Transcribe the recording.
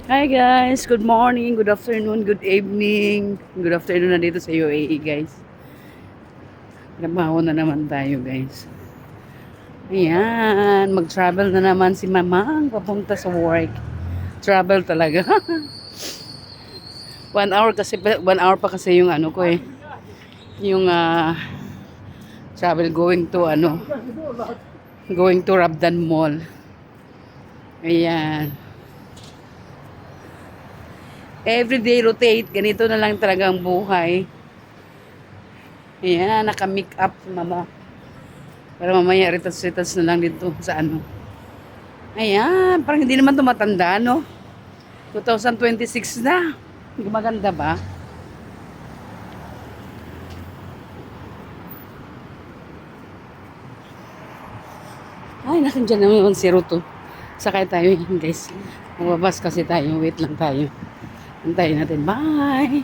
Hi guys, good morning, good afternoon, good evening. Good afternoon na dito sa UAE guys. Trabaho na naman tayo guys. Ayan, mag-travel na naman si Mamang papunta sa work. Travel talaga. 1 hour kasi, 1 hour pa kasi yung ano ko eh. Yung travel going to going to Rabdan Mall. Ayan. Everyday rotate, ganito na lang talaga ang buhay. Ayan, naka-make up si Mama. Para mamaya ritas-ritas na lang dito sa ano. Ayan, parang hindi naman tumatanda, no? 2026 na. Gumaganda ba? Ay, nakandyan naman si Ruto. Sakay tayo yun, guys. Mababas kasi tayo. Wait lang tayo. Antayin natin. Bye!